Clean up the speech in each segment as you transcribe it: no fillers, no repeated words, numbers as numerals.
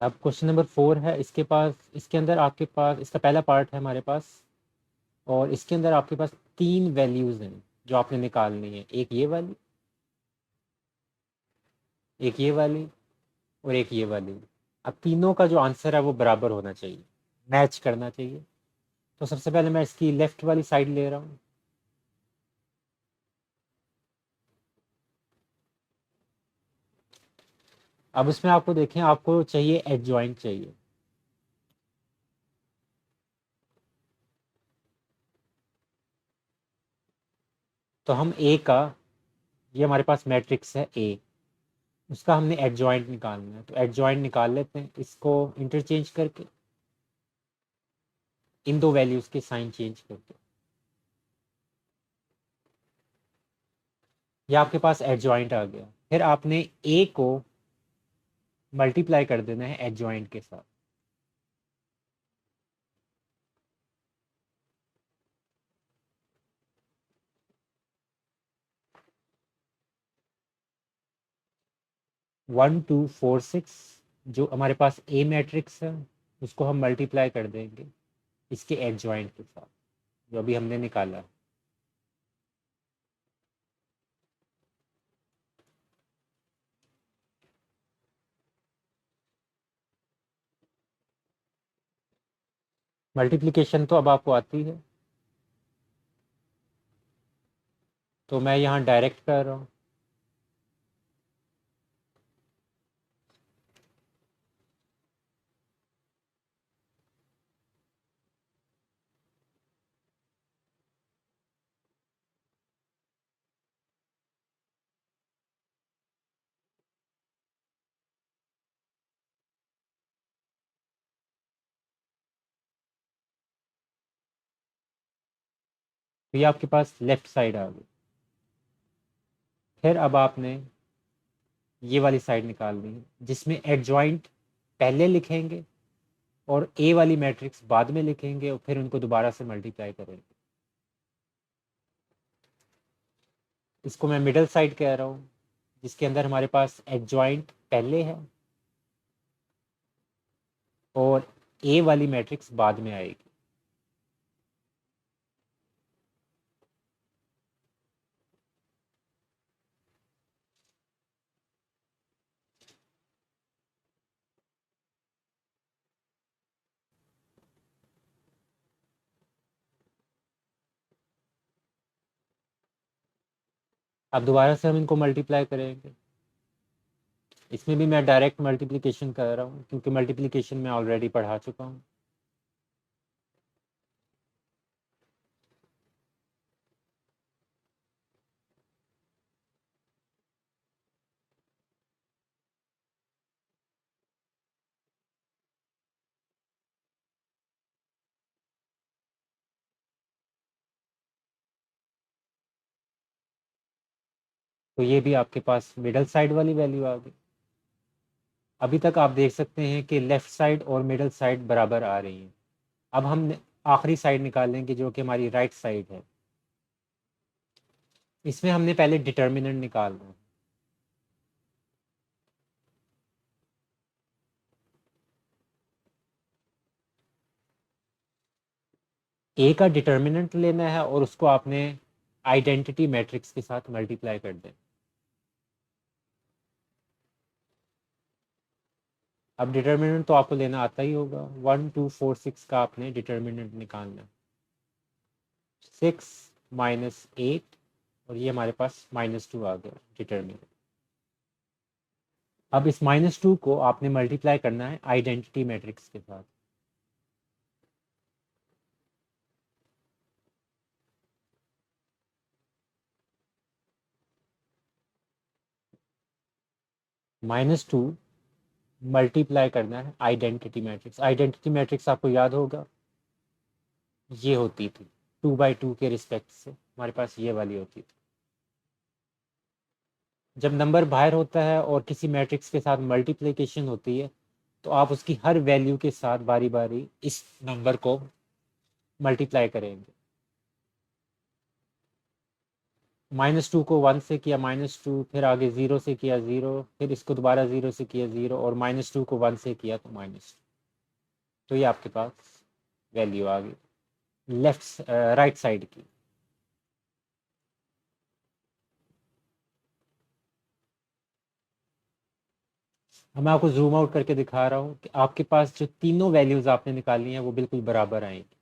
अब question number 4 है। इसके अंदर आपके पास इसका पहला पार्ट है हमारे पास, और इसके अंदर आपके पास 3 वैल्यूज हैं जो आपने निकालनी है। एक ये वाली, एक ये वाली, और एक ये वाली। अब तीनों का जो आंसर है वो बराबर होना चाहिए, मैच करना चाहिए। तो सबसे पहले मैं इसकी लेफ्ट वाली साइड ले रहा हूँ। अब उसमें आपको देखें, आपको चाहिए एडजॉइंट चाहिए। तो हम ए का, ये हमारे पास मैट्रिक्स है ए, उसका हमने एडजॉइंट निकालना है। तो एडजॉइंट निकाल लेते हैं इसको इंटरचेंज करके, इन दो वैल्यूज के साइन चेंज करके। ये आपके पास एडजॉइंट आ गया। फिर आपने ए को मल्टीप्लाई कर देना है एडजॉइंट के साथ। वन टू फोर सिक्स, जो हमारे पास ए मैट्रिक्स है, उसको हम मल्टीप्लाई कर देंगे इसके एडजॉइंट के साथ, जो अभी हमने निकाला है। मल्टीप्लिकेशन तो अब आपको आती है, तो मैं यहाँ डायरेक्ट कर रहा हूँ। तो ये आपके पास लेफ्ट साइड आ गई। फिर अब आपने ये वाली साइड निकालनी है, जिसमें एडजॉइंट पहले लिखेंगे और ए वाली मैट्रिक्स बाद में लिखेंगे, और फिर उनको दोबारा से मल्टीप्लाई करेंगे। इसको मैं मिडल साइड कह रहा हूँ, जिसके अंदर हमारे पास एडजॉइंट पहले है और ए वाली मैट्रिक्स बाद में आएगी। अब दोबारा से हम इनको मल्टीप्लाई करेंगे। इसमें भी मैं डायरेक्ट मल्टीप्लिकेशन कर रहा हूँ, क्योंकि मल्टीप्लिकेशन मैं ऑलरेडी पढ़ा चुका हूँ। तो ये भी आपके पास मिडल साइड वाली वैल्यू आ गई। अभी तक आप देख सकते हैं कि लेफ्ट साइड और मिडल साइड बराबर आ रही हैं। अब हम आखिरी साइड निकालेंगे, जो कि हमारी राइट साइड है। इसमें हमने पहले डिटर्मिनेंट निकालना है। ए का डिटर्मिनेंट लेना है और उसको आपने आइडेंटिटी मैट्रिक्स के साथ मल्टीप्लाई कर दें। अब डिटर्मिनेंट तो आपको लेना आता ही होगा। वन टू फोर सिक्स का आपने डिटर्मिनेंट निकालना है। 6 - 8, और ये हमारे पास -2 आ गया डिटर्मिनेंट। अब इस -2 को आपने मल्टीप्लाई करना है आइडेंटिटी मैट्रिक्स के साथ। -2 मल्टीप्लाई करना है आइडेंटिटी मैट्रिक्स। आइडेंटिटी मैट्रिक्स आपको याद होगा, ये होती थी 2 by 2 के रिस्पेक्ट से हमारे पास ये वाली होती थी। जब नंबर बाहर होता है और किसी मैट्रिक्स के साथ मल्टीप्लिकेशन होती है, तो आप उसकी हर वैल्यू के साथ बारी बारी इस नंबर को मल्टीप्लाई करेंगे। -2 को 1 से किया -2, फिर आगे 0 से किया 0, फिर इसको दोबारा 0 से किया 0 और -2 को 1 से किया तो -2। तो ये आपके पास वैल्यू आ गई राइट साइड की। अब मैं आपको ज़ूम आउट करके दिखा रहा हूँ कि आपके पास जो तीनों वैल्यूज़ आपने निकाली हैं वो बिल्कुल बराबर आएंगी।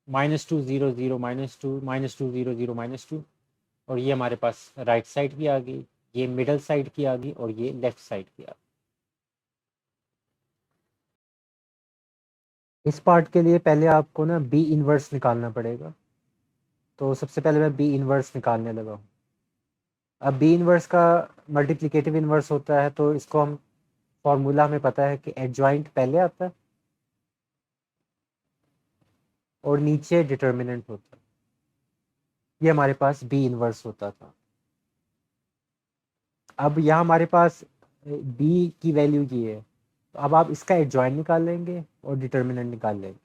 -2 0 0 -2 -2 0 0 -2, और ये हमारे पास राइट साइड की आ गई, ये मिडल साइड की आ गई और ये लेफ्ट साइड की आ गई। इस पार्ट के लिए पहले आपको ना बी इनवर्स निकालना पड़ेगा। तो सबसे पहले मैं बी इनवर्स निकालने लगा हूँ। अब बी इनवर्स का मल्टीप्लिकेटिव इनवर्स होता है, तो इसको हम फॉर्मूला हमें पता है कि एडजॉइंट पहले आता है और नीचे डिटर्मिनेंट होता है। ये हमारे पास बी इनवर्स होता था। अब यहाँ हमारे पास बी की वैल्यू ये है, तो अब आप इसका एडजॉइंट निकाल लेंगे और डिटर्मिनेंट निकाल लेंगे।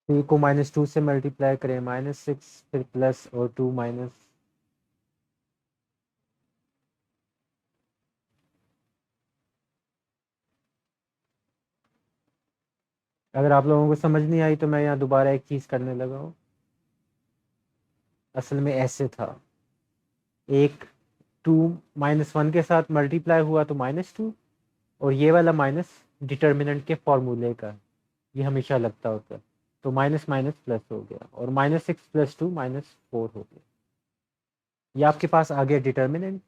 थ्री को -2 से मल्टीप्लाई करें -6, फिर प्लस और 2 माइनस। अगर आप लोगों को समझ नहीं आई तो मैं यहाँ दोबारा एक चीज़ करने लगा हूँ। असल में ऐसे था, एक 2 -1 के साथ मल्टीप्लाई हुआ तो -2, और ये वाला माइनस डिटर्मिनेंट के फॉर्मूले का, ये हमेशा लगता होता है। तो माइनस माइनस प्लस हो गया और -6 + 2 -4 हो गया। ये आपके पास आ गया डिटर्मिनेंट।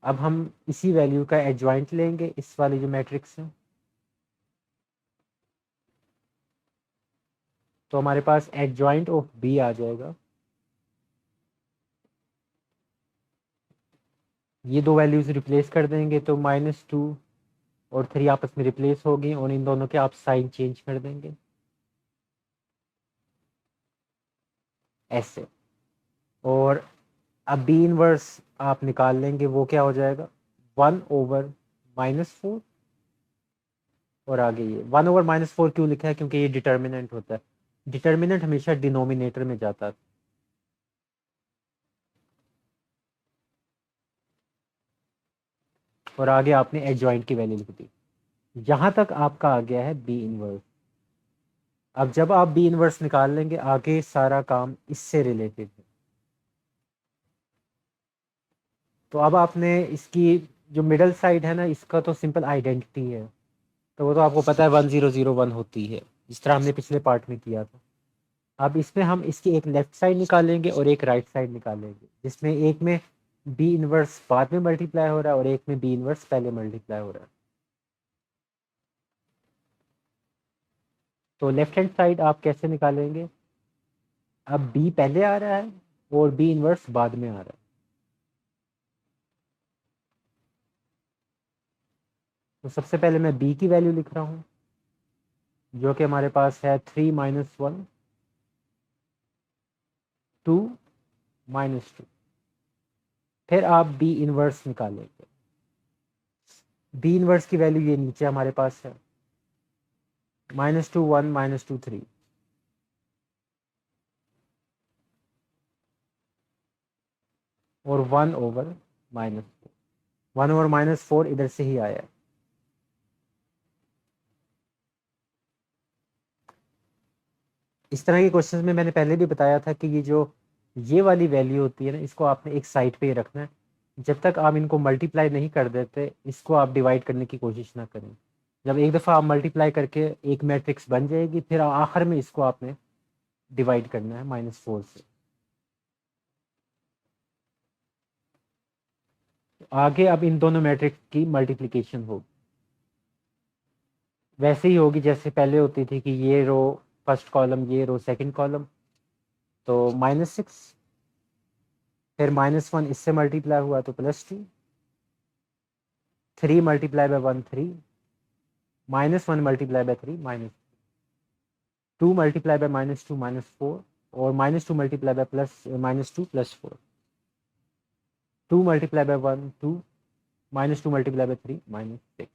अब हम इसी वैल्यू का एडजॉइंट लेंगे इस वाली जो मैट्रिक्स है। तो हमारे पास एडजॉइंट ऑफ बी आ जाएगा। ये दो वैल्यूज रिप्लेस कर देंगे तो -2 और 3 आपस में रिप्लेस होगी और इन दोनों के आप साइन चेंज कर देंगे ऐसे। और अब बी इनवर्स आप निकाल लेंगे, वो क्या हो जाएगा 1/-4। और आगे ये 1/-4 क्यों लिखा है, क्योंकि ये डिटर्मिनेंट होता है। डिटर्मिनेंट हमेशा डिनोमिनेटर में जाता है। और आगे आपने एडजॉइंट की वैल्यू लिख दी। यहाँ तक आपका आ गया है बी इनवर्स। अब जब आप बी इनवर्स निकाल लेंगे आगे सारा काम इससे रिलेटेड है। तो अब आपने इसकी जो मिडल साइड है ना, इसका तो सिंपल आइडेंटिटी है, तो वो तो आपको पता है 1001 होती है, जिस तरह हमने पिछले पार्ट में किया था। अब इसमें हम इसकी एक लेफ्ट साइड निकालेंगे और एक राइट साइड निकालेंगे, जिसमें एक में बी इनवर्स बाद में मल्टीप्लाई हो रहा है और एक में बी इनवर्स पहले मल्टीप्लाई हो रहा है। तो लेफ्ट हैंड साइड आप कैसे निकालेंगे, अब बी पहले आ रहा है और बी इनवर्स बाद में आ रहा है। तो सबसे पहले मैं बी की वैल्यू लिख रहा हूँ, जो कि हमारे पास है 3 - 1 2 -2। फिर आप बी इनवर्स निकालेंगे। बी इनवर्स की वैल्यू ये नीचे हमारे पास है, -2 1 -2 3। और 1/-4, 1/-4 इधर से ही आया है। इस तरह के क्वेश्चंस में मैंने पहले भी बताया था कि ये वाली वैल्यू होती है ना, इसको आपने एक साइड पे ही रखना है। जब तक आप इनको मल्टीप्लाई नहीं कर देते, इसको आप डिवाइड करने की कोशिश ना करें। जब एक दफ़ा आप मल्टीप्लाई करके एक मैट्रिक्स बन जाएगी, फिर आखिर में इसको आपने डिवाइड करना है -4 से। आगे अब इन दोनों मैट्रिक्स की मल्टीप्लिकेशन होगी, वैसे ही होगी जैसे पहले होती थी कि ये रो फर्स्ट कॉलम, ये रो सेकंड कॉलम। तो -6, फिर -1 इससे मल्टीप्लाई हुआ तो +2, 3 × 1 3, -1 × 3 -2 × -2 -4, और -2 multiply by -2 + 4, 2 multiply by 1 2, -2 multiply by 3 -6।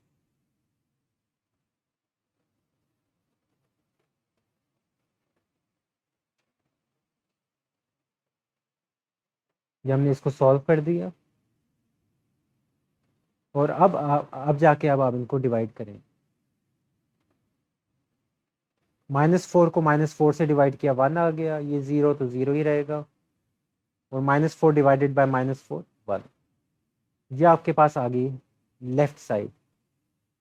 ये हमने इसको सॉल्व कर दिया और अब जाके अब आप इनको डिवाइड करें। -4 को -4 से डिवाइड किया 1 आ गया, ये 0 तो 0 ही रहेगा, और -4 डिवाइडेड बाय -4 1। ये आपके पास आ गई लेफ्ट साइड,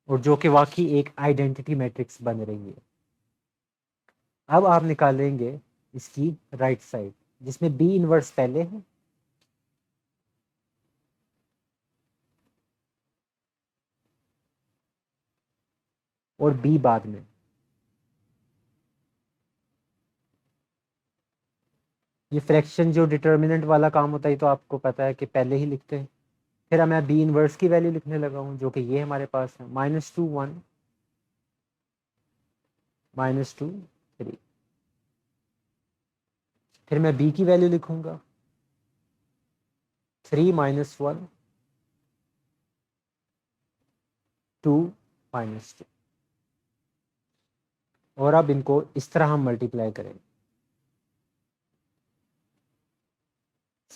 और जो कि वाकई एक आइडेंटिटी मैट्रिक्स बन रही है। अब आप निकालेंगे इसकी राइट साइड, जिसमें बी इनवर्स पहले है और बी बाद में। ये फ्रैक्शन जो डिटर्मिनेंट वाला काम होता है तो आपको पता है कि पहले ही लिखते हैं। फिर मैं बी इनवर्स की वैल्यू लिखने लगा हूँ, जो कि ये हमारे पास है -2 1 -2 3। फिर मैं बी की वैल्यू लिखूंगा 3 - 1 2 -2। और अब इनको इस तरह हम मल्टीप्लाई करें।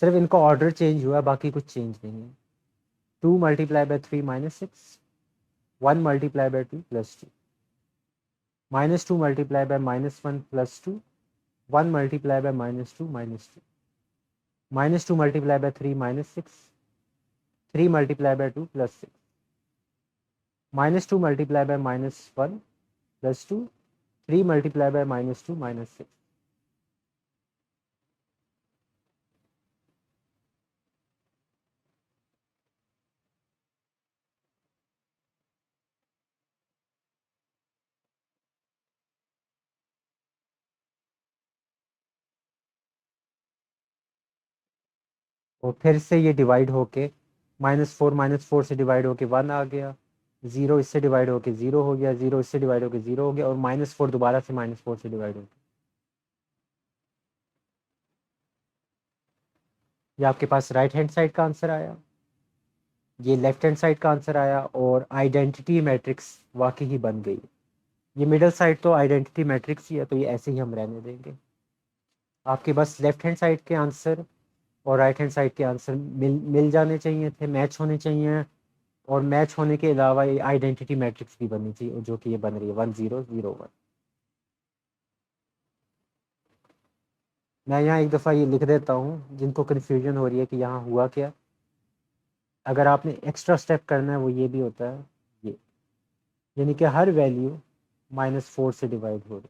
सिर्फ इनका ऑर्डर चेंज हुआ, बाकी कुछ चेंज नहीं है। 2 multiply by 3 -6, 1 multiply by 2 + 2, -2 multiply by -1 + 2, 1 multiply by -2 -2, -2 multiply by 3 -6, 3 multiply by 2 + 6, -2 multiply by -1 + 2, 3 multiply by -2 -6। और फिर से ये डिवाइड होके -4 से डिवाइड होके 1 आ गया, 0 इससे डिवाइड होके 0 हो गया, 0 इससे डिवाइड होके 0 हो गया, और -4 दोबारा से -4 से डिवाइड हो गया। ये आपके पास राइट हैंड साइड का आंसर आया, ये लेफ्ट हैंड साइड का आंसर आया, और आइडेंटिटी मैट्रिक्स वाकई ही बन गई। ये मिडल साइड तो आइडेंटिटी मैट्रिक्स ही है, तो ये ऐसे ही हम रहने देंगे। आपके बस लेफ्ट हैंड साइड के आंसर और राइट हैंड साइड के आंसर मिल जाने चाहिए थे, मैच होने चाहिए, और मैच होने के अलावा ये आइडेंटिटी मैट्रिक्स भी बननी चाहिए, जो कि ये बन रही है 1 0 0 1। मैं यहाँ एक दफ़ा ये लिख देता हूँ, जिनको कन्फ्यूजन हो रही है कि यहाँ हुआ क्या। अगर आपने एक्स्ट्रा स्टेप करना है वो ये भी होता है, ये यानी कि हर वैल्यू -4 से डिवाइड हो रही।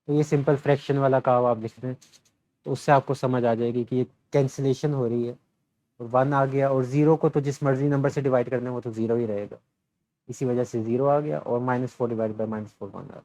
तो ये सिंपल फ्रैक्शन वाला काम आप लिख दें, तो उससे आपको समझ आ जाएगी कि ये कैंसिलेशन हो रही है, और 1 आ गया, और 0 को तो जिस मर्जी नंबर से डिवाइड करना है वो तो 0 ही रहेगा, इसी वजह से 0 आ गया, और -4 डिवाइड बाय -4 1 आ गया।